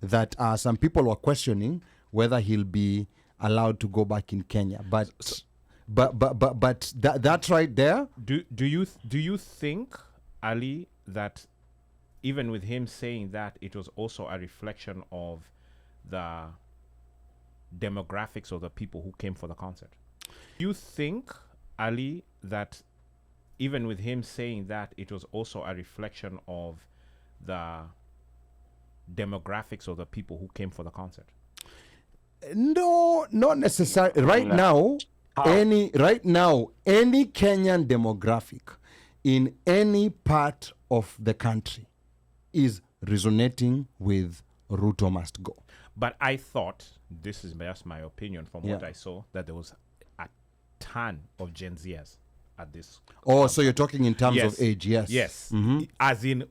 that some people were questioning whether he'll be allowed to go back in Kenya. But that's right there. Do you think, Ali, that even with him saying that, it was also a reflection of the demographics of the people who came for the concert? You think, Ali, that even with him saying that, it was also a reflection of the demographics of the people who came for the concert? No, not necessarily. Right now, any Kenyan demographic in any part of the country is resonating with Ruto must go. But I thought, this is just my opinion from what I saw, that there was a ton of Gen Zers at this. Oh, so you're talking in terms of age, yes. Yes. Mm-hmm. As in...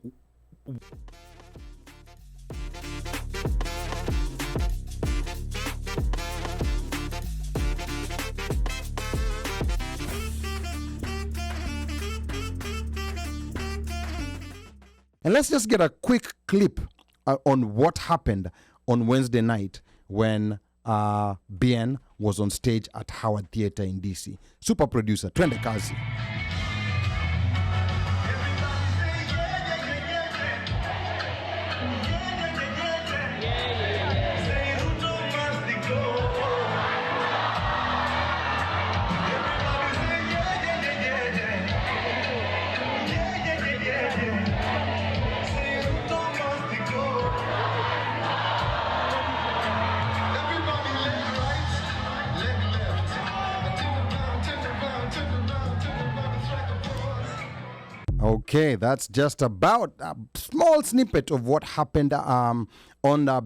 And let's just get a quick clip on what happened on Wednesday night when Bien was on stage at Howard Theatre in DC. Super producer, Twende Kazi. Okay, that's just about a small snippet of what happened on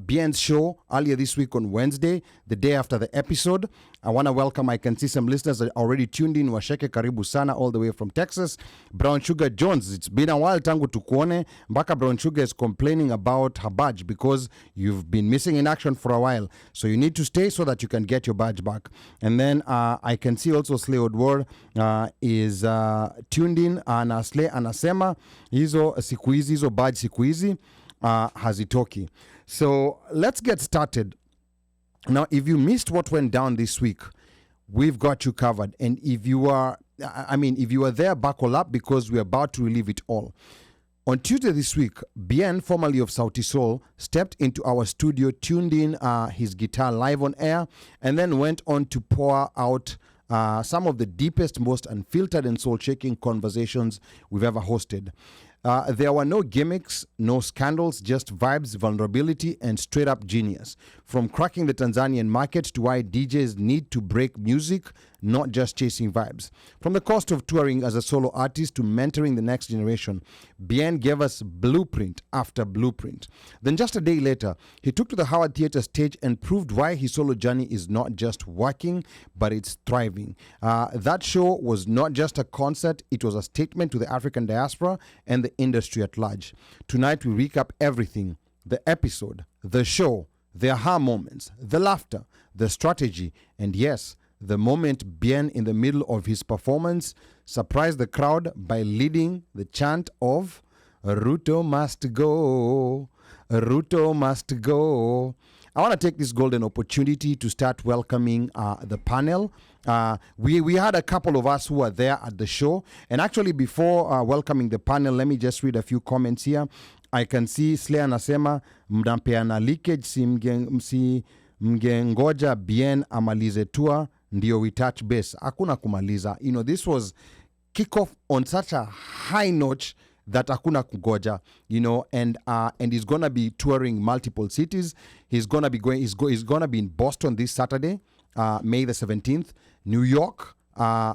Bien's show earlier this week on Wednesday, the day after the episode. I want to welcome, I can see some listeners that are already tuned in. Washeke karibu sana, all the way from Texas. Brown Sugar Jones, it's been a while tangu tukuone. Mbaka Brown Sugar is complaining about her badge because you've been missing in action for a while. So you need to stay so that you can get your badge back. And then I can see also Slay Odwar is tuned in. Na Slay anasema hizo siku hizi, hizo badge siku hizi hazitoki. So let's get started. Now, if you missed what went down this week, we've got you covered. And if you are there, buckle up because we're about to relive it all. On Tuesday this week, Bien, formerly of Sauti Sol, stepped into our studio, tuned in his guitar live on air, and then went on to pour out some of the deepest, most unfiltered and soul-shaking conversations we've ever hosted. There were no gimmicks, no scandals, just vibes, vulnerability, and straight-up genius. From cracking the Tanzanian market to why DJs need to break music, not just chasing vibes. From the cost of touring as a solo artist to mentoring the next generation, Bien gave us blueprint after blueprint. Then just a day later, he took to the Howard Theatre stage and proved why his solo journey is not just working, but it's thriving. That show was not just a concert, it was a statement to the African diaspora and the industry at large. Tonight we recap everything: the episode, the show, the aha moments, the laughter, the strategy, and yes, the moment Bien, in the middle of his performance, surprised the crowd by leading the chant of Ruto must go, Ruto must go. I want to take this golden opportunity to start welcoming the panel. We had a couple of us who were there at the show. And actually, before welcoming the panel, let me just read a few comments here. I can see Slay anasema mnampeana leakage, si mgengoja Bien amalize tour ndio we touch base. Hakuna kumaliza. You know, this was kickoff on such a high notch that hakuna kugoja, you know, and he's gonna be touring multiple cities. He's gonna be going. He's gonna be in Boston this Saturday, May the 17th. New York,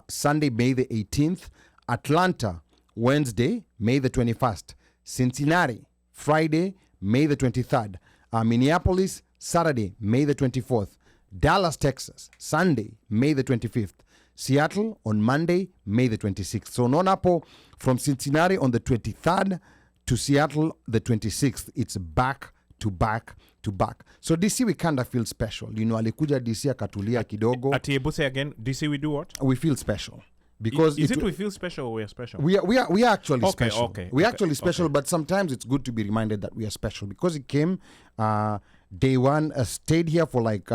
Sunday, May the 18th. Atlanta, Wednesday, May the 21st. Cincinnati, Friday, May the 23rd. Minneapolis, Saturday, May the 24th. Dallas, Texas, Sunday, May the 25th. Seattle on Monday, May the 26th. So Nonapo from Cincinnati on the 23rd to Seattle the 26th. It's back to back to back. So DC, we kind of feel special. You know, alikuja DC akatulia kidogo. Ati say again, DC we do what? We feel special. Because is it we feel special or we are special? We are actually special. Okay. We're actually special, but sometimes it's good to be reminded that we are special because it came day one, stayed here for like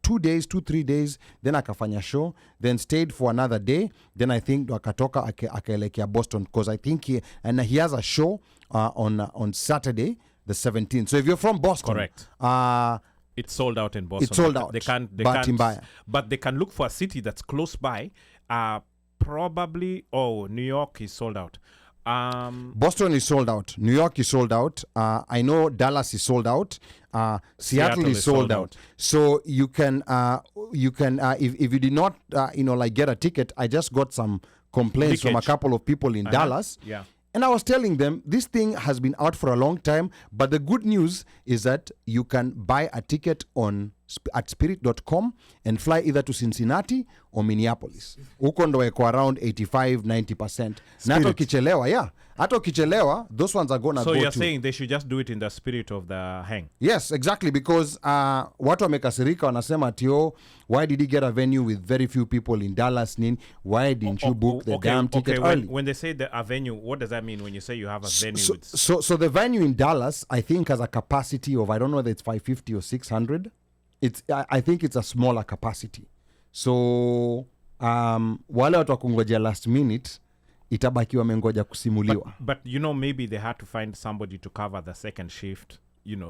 2 days, 3 days, then akafanya show, then stayed for another day, then I think akatoka akaelekea Boston, because I think he has a show on Saturday the 17th. So if you're from Boston, correct, it's sold out in Boston. It's sold out. They can't, but they can look for a city that's close by. Probably, New York is sold out. Boston is sold out. New York is sold out. I know Dallas is sold out. Seattle is sold out. So you can if you did not get a ticket. I just got some complaints from a couple of people in Dallas. Yeah. And I was telling them this thing has been out for a long time, but the good news is that you can buy a ticket at spirit.com and fly either to Cincinnati or Minneapolis. Huko ndo weko around 85-90%. Na hata ukichelewa, those ones are gonna go. So you're saying they should just do it in the spirit of the hang? Yes, exactly, because watu wamekasirika wanasema tio, why did he get a venue with very few people in Dallas? Why didn't you book the damn ticket early? When they say a venue, what does that mean when you say you have a venue? So the venue in Dallas, I think, has a capacity of, I don't know whether it's 550 or 600. I think it's a smaller capacity. So wale watu wakungojea last minute, itabaki wamengoja kusimuliwa. But maybe they had to find somebody to cover the second shift,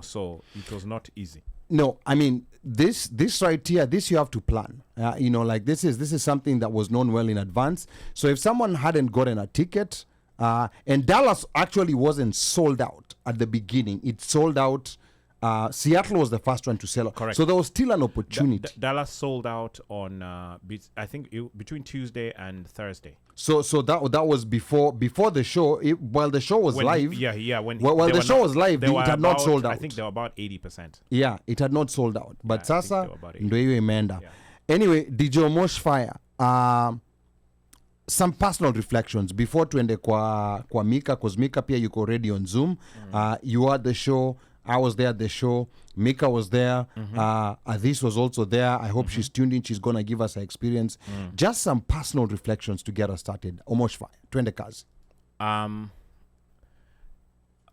so it was not easy. No, I mean, this right here, this you have to plan. This is something that was known well in advance. So if someone hadn't gotten a ticket, and Dallas actually wasn't sold out at the beginning. It sold out. Seattle was the first one to sell out. Correct. So there was still an opportunity. Dallas sold out on, I think, between Tuesday and Thursday. So that was before the show. While the show was live. Yeah. When the show was live, it had not sold out. I think they were about 80%. Yeah, it had not sold out. But sasa ndio hiyo imeenda. Anyway, DJ Omosh Fire. Some personal reflections before tuende kwa Mika, because Mika pia yuko already on Zoom. You were at the show. I was there at the show. Mika was there. Adis was also there. I hope she's tuned in. She's going to give us her experience. Just some personal reflections to get us started. Omosh Fire, twende kazi.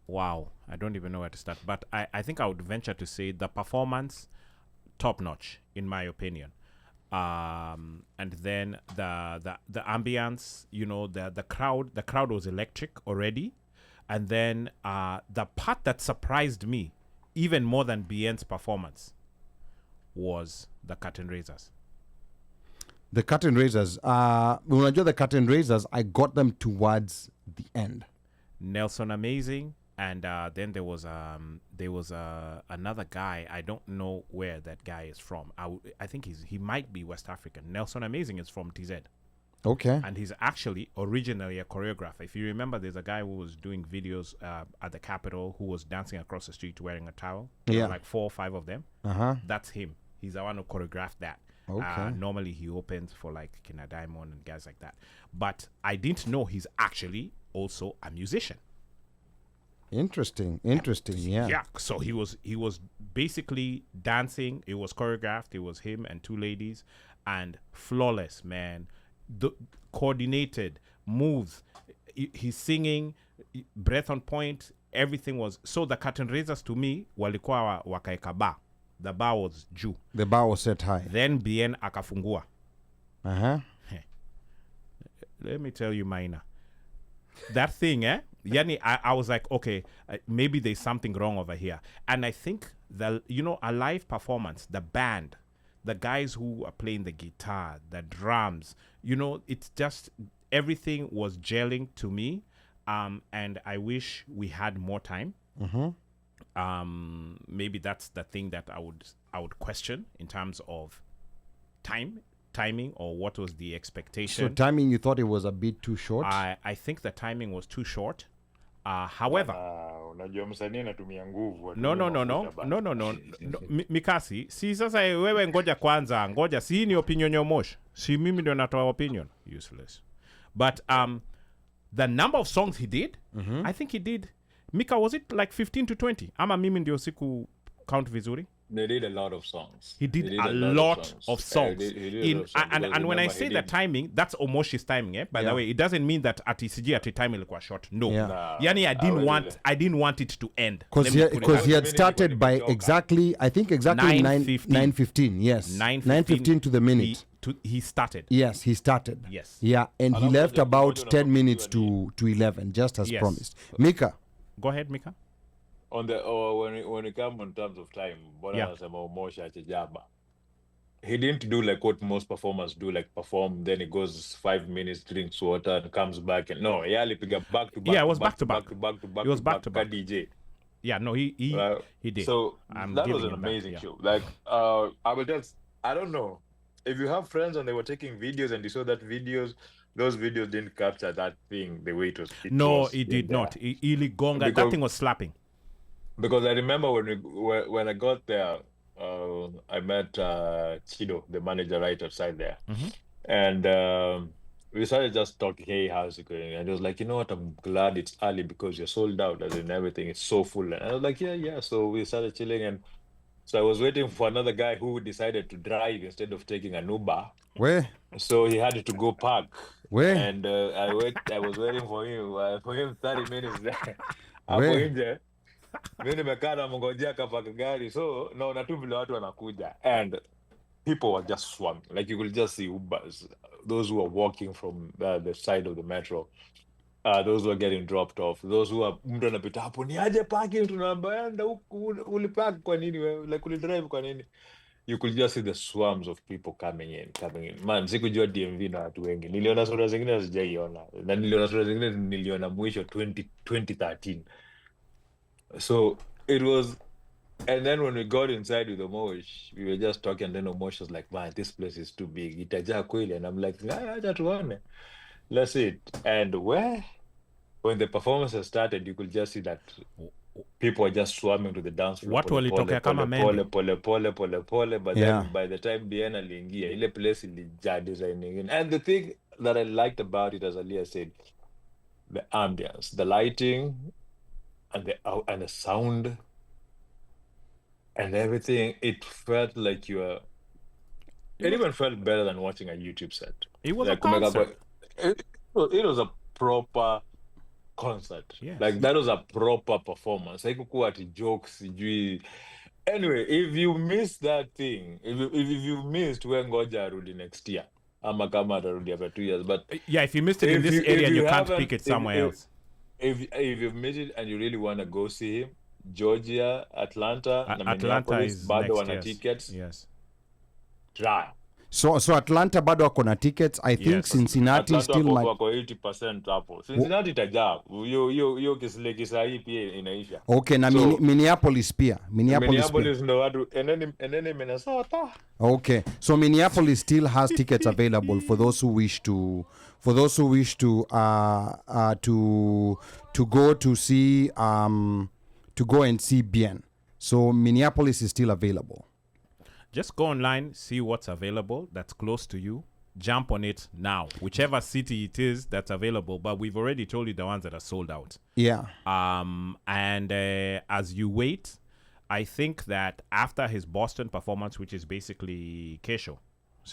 Wow. I don't even know where to start. But I think I would venture to say the performance, top notch, in my opinion. And then the ambience, the crowd was electric already. And then the part that surprised me, even more than Bien's performance, was the curtain raisers. The curtain raisers. When I do the curtain raisers, I got them towards the end. Nelson Amazing, and then there was another guy. I don't know where that guy is from. I think he might be West African. Nelson Amazing is from TZ. Okay. And he's actually originally a choreographer. If you remember, there's a guy who was doing videos at the Capitol who was dancing across the street wearing a towel. Yeah. Like 4 or 5 of them. That's him. He's the one who choreographed that. Okay. Normally he opens for like Kina Diamond and guys like that. But I didn't know he's actually also a musician. Interesting. Yeah. Yeah. So he was basically dancing. It was choreographed. It was him and 2 ladies, and flawless, man. The coordinated moves, he's singing, breath on point, everything was. So the curtain raisers to me walikuwa wakaeka bar. The bar was juu. The bar was set high. Then Bien akafungua. Let me tell you, Maina, that thing, Yani, I was like, okay, maybe there's something wrong over here. And I think a live performance, the band, the guys who are playing the guitar, the drums, it's just everything was gelling to me. And I wish we had more time. Maybe that's the thing that I would question in terms of timing, or what was the expectation. So timing, you thought it was a bit too short? I think the timing was too short. However, unajua msanii anatumia nguvu. No. Mikasi, si sasa wewe ngoja si ni opinion ya Mosh. Si mimi ndio natoa opinion. Useless. But the number of songs he did, I think he did. Mika, was it like 15 to 20? Ama mimi ndio siku count vizuri? they did a lot of songs. He did a lot of songs. And when I say the timing, that's Omoshi's timing, eh? By the way, it doesn't mean that at ECG at the time ilikuwa short. No. Yani I didn't want it to end. Because he had started by exactly 9:15. Yes. 9:15 to the minute. He started. Yes, he started. Yes. Yeah, and he left about 10 minutes to 11, just as promised. Mika. Go ahead, Mika. On the when it comes in terms of time, he didn't do like what most performers do, like perform, then he goes 5 minutes, drinks water, and comes back. And no, he only picked back to back. Yeah, it was back to back. It was back to back. DJ. Yeah, no, he did. So that was an amazing show. Like I will just, I don't know if you have friends and they were taking videos and you saw that those videos didn't capture that thing the way it was. It did not. That thing was slapping. Because I remember when I got there, I met Chido, the manager, right outside there, and we started just talking. Hey, how's it going? And he was like, you know what? I'm glad it's early because you're sold out, as in everything. It's so full. And I was like, yeah. So we started chilling, and so I was waiting for another guy who decided to drive instead of taking an Uber. Where? So he had to go park. Where? And I was waiting for him 30 minutes there. Where? Mimi nimekaa namngojea kapaka gari, so naona tu vile watu wanakuja, and people were just swarming. Like you could just see Ubers, those who are walking from the side of the metro, those who are getting dropped off, those who are mtu anapita hapo ni aje parking, tunaambiana huku ulipark kwa nini wewe, like ulidrive kwa nini. You could just see the swarms of people coming in. Man, sikujua DMV na watu wengi. Niliona sura zingine sijaiona, na niliona sura zingine niliona mwisho 2013. So it was, and then when we got inside with Omosh, we were just talking, and then Omosh was like, man, this place is too big. Itajaa kweli. And I'm like, let's see it. And when the performances started, you could just see that people were just swarming to the dance floor. What walitokea kama mende. Pole. But then by the time Diana aliingia, ile place ilijaa designing. And the thing that I liked about it, as Aliyah said, the ambience, the lighting, and the sound and everything, it felt like it even felt better than watching a YouTube set. It was like a concert. It was a proper concert. Yes. Like that was a proper performance. Haikukuwa ati jokes, anyway, if you missed that thing, if you missed, we ngoja arudi next year. Ama kama atarudi after 2 years. But yeah, if you missed it in this area, you can't pick it somewhere else. If you've missed it and you really want to go see him, Georgia, Atlanta, Atlanta is bado next, wana tickets. Yes. Try. So Atlanta bado wako na tickets. I think Cincinnati Atlanta still might. Wako 80% hapo. Cincinnati itajaa. Hiyo kisile sahi pia inaisha. Okay, na So, Minneapolis pia. Minneapolis ndo watu and then Minnesota. Okay, so Minneapolis still has tickets available for those who wish to go to see to go and see Bien. So Minneapolis is still available. Just go online, see what's available that's close to you. Jump on it now, whichever city it is that's available. But we've already told you the ones that are sold out. Yeah. And as you wait, I think that after his Boston performance, which is basically Kesho,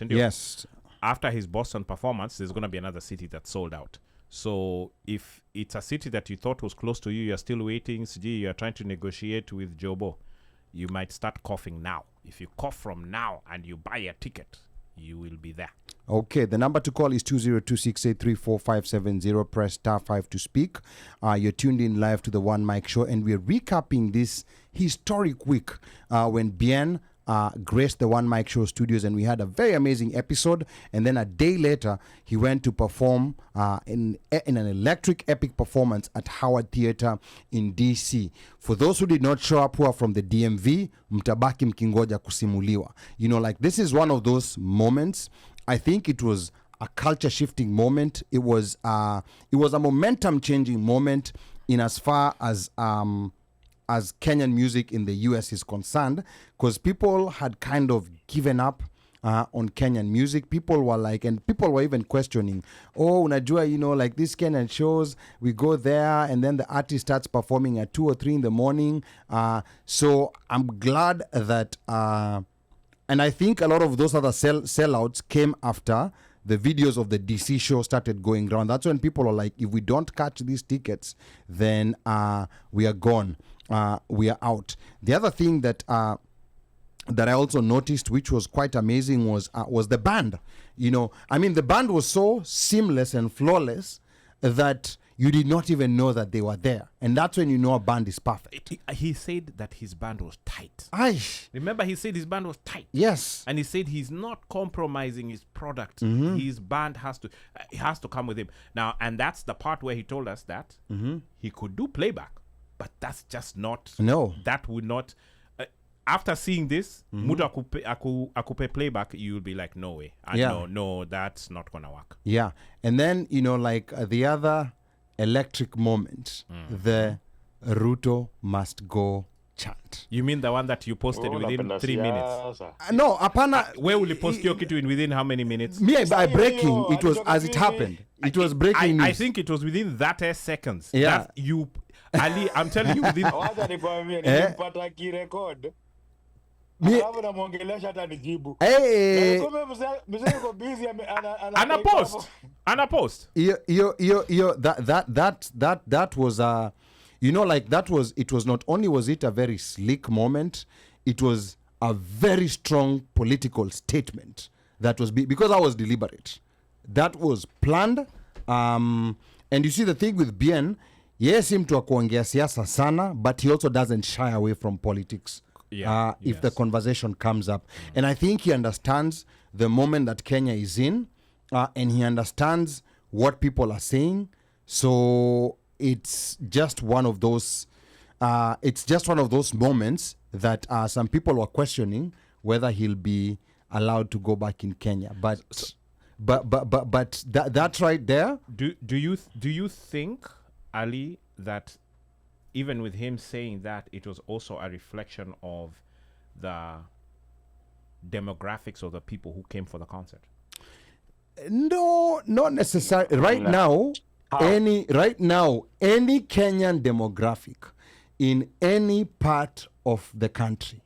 yes, after his Boston performance, there's going to be another city that's sold out. So if it's a city that you thought was close to you, you're still waiting, you're trying to negotiate with Jobo, you might start coughing now. If you cough from now and you buy a ticket, you will be there. Okay, the number to call is 202-683-4570. Press *5 to speak. You're tuned in live to the One Mic Show, and we're recapping this historic week when Bien graced the One Mic Show studios, and we had a very amazing episode. And then a day later, he went to perform in an electric epic performance at Howard Theater in DC. For those who did not show up who are from the DMV, mtabaki mkingoja kusimuliwa. You know, like this is one of those moments. I think it was a culture shifting moment. It was a momentum changing moment in as far as Kenyan music in the US is concerned, because people had kind of given up on Kenyan music. People were like, and people were even questioning, oh, unajua, like these Kenyan shows, we go there and then the artist starts performing at 2 or 3 in the morning. So I'm glad that, and I think a lot of those other sellouts came after the videos of the DC show started going around. That's when people are like, if we don't catch these tickets, then we are gone. We are out. The other thing that I also noticed, which was quite amazing, was the band. The band was so seamless and flawless that you did not even know that they were there. And that's when you know a band is perfect. He said that his band was tight. Remember, he said his band was tight. Yes. And he said he's not compromising his product. His band has to come with him. Now, and that's the part where he told us that he could do playback. But that's just not... No. That would not... after seeing this, mutu akupe playback, you'll be like, no way. No, that's not going to work. Yeah. And then, the other electric moment, the Ruto must go chant. You mean the one that you posted within 3 minutes? No, apana. Where will you post your kitu in within how many minutes? By breaking, it was as it happened. It was breaking news. I think it was within 30 seconds. Yeah. Ali, I'm telling you within... Ana post. That was it was not only was it a very slick moment, it was a very strong political statement that was because that was deliberate. That was planned. And you see the thing with Bien, yes, mtu wa kuongea siasa sana, but he also doesn't shy away from politics. If the conversation comes up. And I think he understands the moment that Kenya is in, and he understands what people are saying. So it's just one of those moments that some people were questioning whether he'll be allowed to go back in Kenya. But that's right there. Do you think, Ali, that even with him saying that, it was also a reflection of the demographics of the people who came for the concert? No, not necessarily. Right now, any Kenyan demographic in any part of the country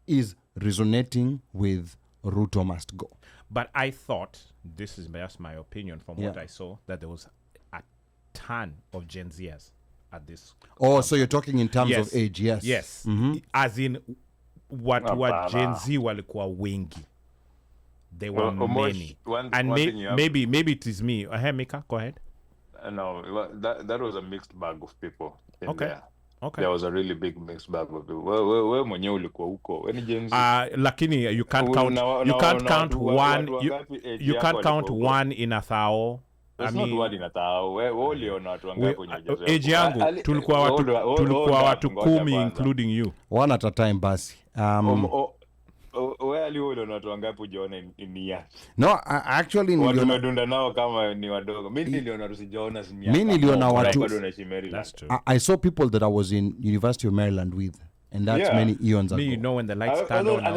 is resonating with Ruto must go. But I thought, this is just my opinion from what I saw, that there was a ton of Gen Zers at this. So you're talking in terms of age? Yes. As in what Gen Z walikuwa wengi. They were many. Maybe it is me. Mika, go ahead. No, that was a mixed bag of people in there. Okay. There was a really big mixed bag of people. Wewe mwenyewe ulikuwa huko. When Gen Z. Lakini you can't count one in 1,000. That's not what in atao. Wewe uliona watu wangapi kwenye jazo? Age yangu tulikuwa watu 10 including you. One at a time basi. Wewe uliona watu wangapi ujiona in years? No, actually niliona nao kama ni wadogo. Mimi niliona tusijaona sinia. Mimi niliona watu. That's true. I saw people that I was in University of Maryland with, and that's many eons ago. Me, when the lights turned on, and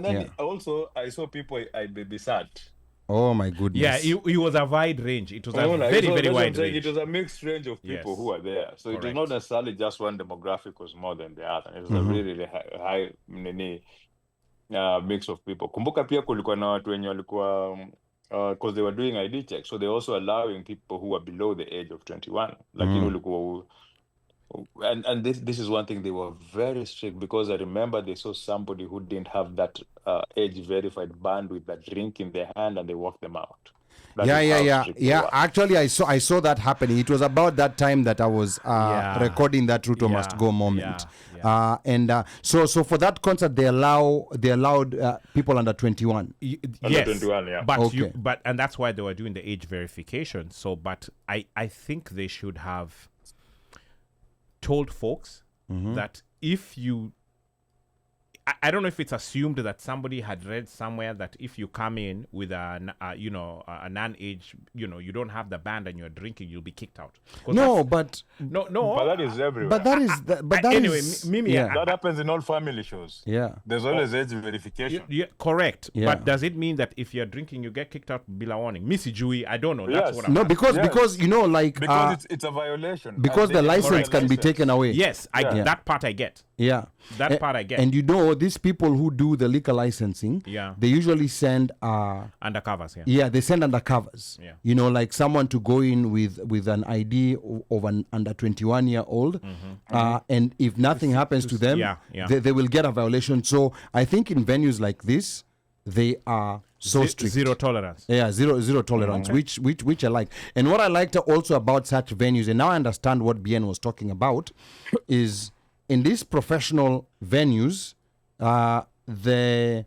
then also I saw people I babysat. Oh my goodness. Yeah, it was a wide range. It was a very wide range. It was a mixed range of people who were there. So it was not necessarily just one demographic was more than the other. It was a really high mix of people. Kumbuka pia kulikuwa na watu wenye walikuwa because they were doing ID checks, so they also allowing people who were below the age of 21. Lakini ulikuwa and this is one thing, they were very strict, because I remember they saw somebody who didn't have that age verified band with a drink in their hand, and they walked them out. Yeah. Actually, I saw that happening. It was about that time that I was recording that Ruto must go moment. So for that concert, they allowed people under 21. Yes, under 21, yeah. But and that's why they were doing the age verification. So, but I think they should have told folks that if you I don't know if it's assumed that somebody had read somewhere that if you come in with a non-age, you don't have the band and you're drinking, you'll be kicked out. No, but no. But that is everywhere. but that is but that anyway, is- Mimi, yeah. that happens in all family shows. Yeah. There's always age verification. Yeah, correct. Yeah. But does it mean that if you're drinking, you get kicked out bila warning? Missy Jui, I don't know. That's Yes. what I'm No, because Yes. because like Because it's a violation. because And the they- license can be taken away. Yes, Yeah. that part I get. Yeah. That part I get. And these people who do the liquor licensing, Yeah. they usually send Undercovers, yeah. they send undercovers. Yeah. Like someone to go in with an ID of an under 21-year-old, and if nothing happens to them, yeah, yeah. They will get a violation. So I think in venues like this, they are so strict. Zero tolerance. Yeah, zero tolerance, which I like. And what I liked also about such venues, and now I understand what Bien was talking about, is in these professional venues, the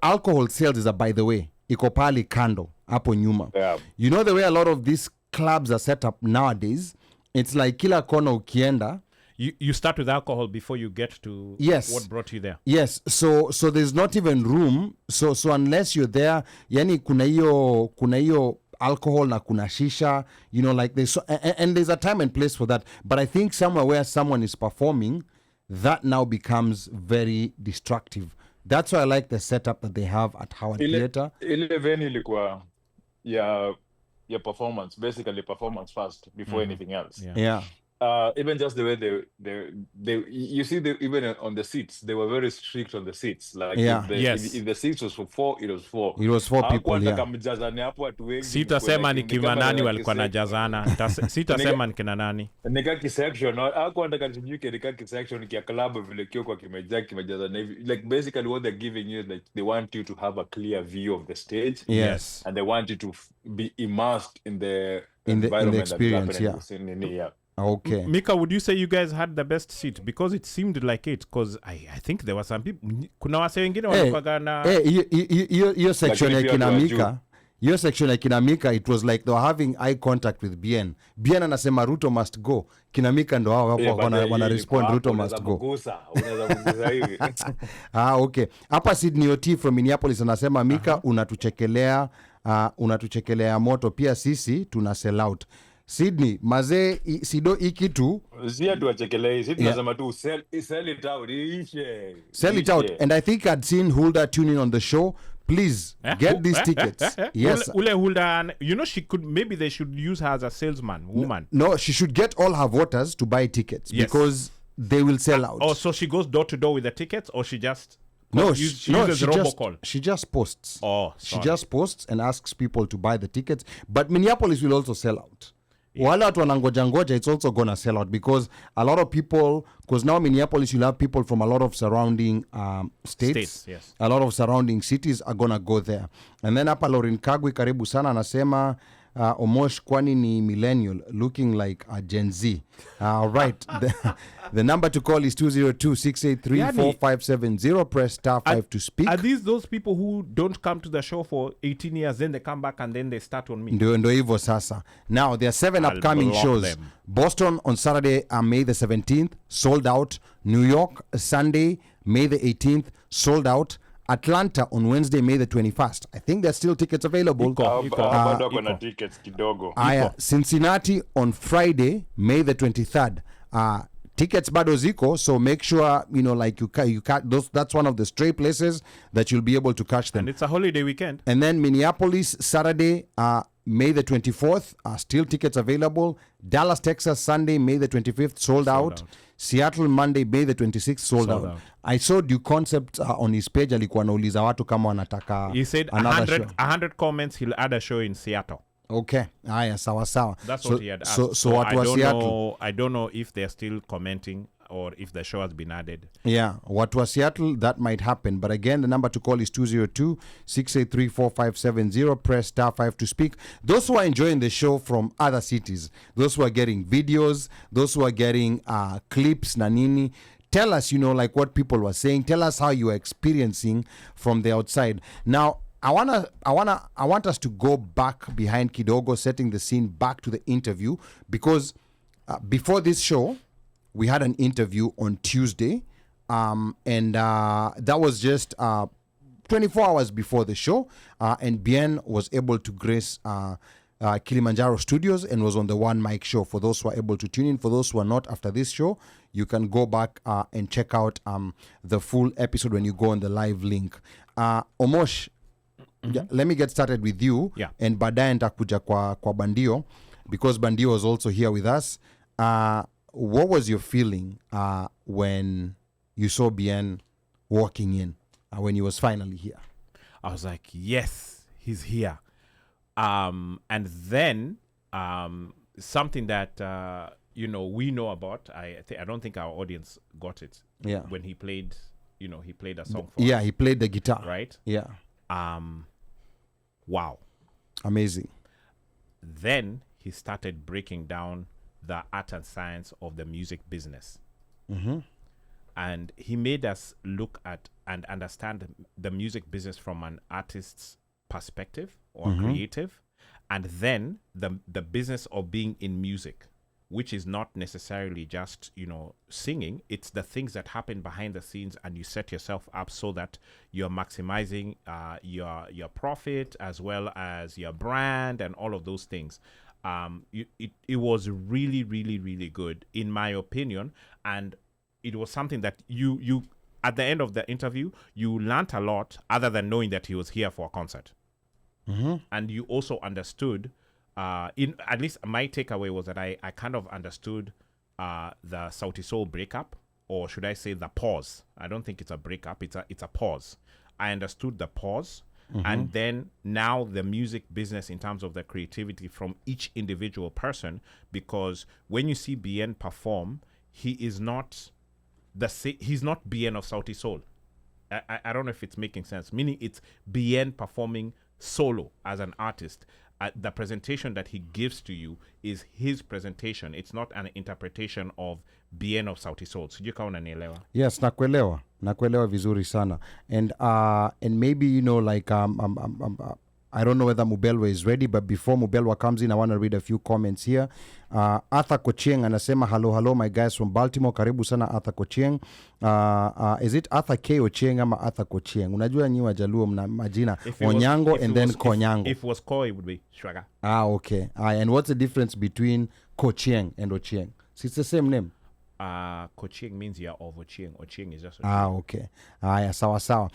alcohol sales is by the way, iko pali kando hapo nyuma. Yeah. You know the way a lot of these clubs are set up nowadays, it's like kila kona ukienda. You start with alcohol before you get to Yes. what brought you there. Yes, so there's not even room. So unless you're there, yani kuna hiyo alcohol na kuna shisha, like there's and there's a time and place for that. But I think somewhere where someone is performing, that now becomes very destructive. That's why I like the setup that they have at Howard Theatre. Ile venue ilikuwa ya performance, basically performance first before anything else. Yeah. Even just the way they you see even on the seats, they were very strict on the seats. Like Yeah. if the seats was for 4, it was 4. It was 4 people, Hakuwa yeah. nataka mjazane hapo watu wengi. Sitasema ni kina kama nani like walikuwa section. najazana. Sitasema ni kina nani. Nika kisection, hakuwa nataka tujuke nika kisection kia club vile kio kwa kimejazana hivi. Like basically what they're giving you is like they want you to have a clear view of the stage. Yes. And they want you to be immersed in the In the environment experience, that is happening. Yeah. Okay. Mika, would you say you guys had the best seat? Because it seemed like it. Because I think there were some people. Kuna wase wengine walikuwa na. Hiyo section ya Lakini pia kina watu wa Mika, hiyo section ya kina Mika, it was like they were having eye contact with Bien. Bien anasema Ruto must go. Kina Mika ndo hao hapo wana respond Ruto must go. Unaweza kugusa hivi. Okay. Hapa Sydney OT from Minneapolis anasema Mika, unatuchekelea moto pia, sisi tuna sell out. Sydney mazee sido ikitu Zia tuwachekelei, sisi tunasema tu sell it out, iishe. sell it out. And I think I'd seen Hulda tuning on the show. Please get these tickets. Yes. Ule Hulda, maybe they should use her as a salesman, woman. No, she should get all her voters to buy tickets because they will sell out. Oh, so she goes door to door with the tickets, or she just No, she she uses robocall. just posts. Oh, she sorry. just posts and asks people to buy the tickets. But Minneapolis will also sell out. Wale watu wanangoja, it's also gonna sell out because a lot of people, because now Minneapolis you'll have people from a lot of surrounding states. Yes. A lot of surrounding cities are gonna go there. And then hapa Lorin Kagwe karibu sana anasema Omosh kwani ni millennial looking like a Gen Z. Right. The number to call is 202-683-4570. Press *5 to speak. Are these those people who don't come to the show for 18 years, then they come back and then they start on me? Ndio hivyo sasa. Now there are 7 I'll upcoming block shows. them. Boston on Saturday, May the 17th, sold out. New York Sunday, May the 18th, sold out. Atlanta on Wednesday, May the 21st. I think there's still tickets available. Bado kuna tickets kidogo. Aya, Cincinnati on Friday, May the 23rd. Tickets bado ziko, so make sure like you catch those. That's one of the stray places that you'll be able to catch them. And it's a holiday weekend. And then Minneapolis Saturday, May the 24th, still tickets available. Dallas, Texas Sunday, May the 25th, sold out. Seattle Monday, May the 26th, sold out. I saw Duke Concept on his page alikuwa anauliza watu kama wanataka. He said 100 comments, he'll add a show in Seattle. Okay. Aya, sawa. That's what he had asked. So watu wa Seattle. I don't know if they're still commenting or if the show has been added. Yeah, watu wa Seattle, that might happen. But again, the number to call is 202-683-4570. Press *5 to speak. Those who are enjoying the show from other cities, those who are getting videos, those who are getting clips, nanini, tell us, like what people were saying. Tell us how you are experiencing from the outside. Now, I want us to go back behind Kidogo, setting the scene back to the interview, because before this show, we had an interview on Tuesday And that was just 24 hours before the show, and Bien was able to grace Kilimanjaro Studios and was on the OneMicShow. For those who are able to tune in, for those who are not, after this show, you can go back and check out the full episode when you go on the live link. Omosh, let me get started with you, and baadaye nitakuja kwa Bandio, because Bandio was also here with us. What was your feeling when you saw Bien walking in, when he was finally here? I was like, yes, he's here. And then something that we know about. I don't think our audience got it. Yeah. When he played, he played a song for Yeah, us, he played the guitar. right? Yeah. Wow. Amazing. Then he started breaking down the art and science of the music business. And he made us look at and understand the music business from an artist's perspective or creative, and then the business of being in music, which is not necessarily just singing. It's the things that happen behind the scenes, and you set yourself up so that you're maximizing your profit as well as your brand and all of those things. It was really, really, really good in my opinion, and it was something that you at the end of the interview you learned a lot, other than knowing that he was here for a concert. And you also understood, in at least my takeaway was that I kind of understood the Sauti Sol breakup, or should I say the pause. I don't think it's a breakup, it's a pause. I understood the pause, and then now the music business in terms of the creativity from each individual person, because when you see Bien perform, he is not he's not Bien of Sauti Sol. I don't know if it's making sense, meaning it's Bien performing solo as an artist. The presentation that he gives to you is his presentation. It's not an interpretation of Bien of Sauti Sol. Sijui kama unanielewa. Yes, nakuelewa vizuri sana. And maybe I don't know whether Mubelwa is ready, but before Mubelwa comes in, I want to read a few comments here. Arthur Kochieng anasema, hello my guys from Baltimore. Karibu sana Arthur Kochieng. Is it Arthur K. Ochieng ama Arthur Kochieng? Unajua nyi Wajaluo mna majina Onyango and then Konyango. If it was Ko, it would be Shwaga. Okay. And what's the difference between Kochieng and Ochieng? So it's the same name. Kochieng means you're of Ochieng. Ochieng is just Ochieng. Okay. Sawa.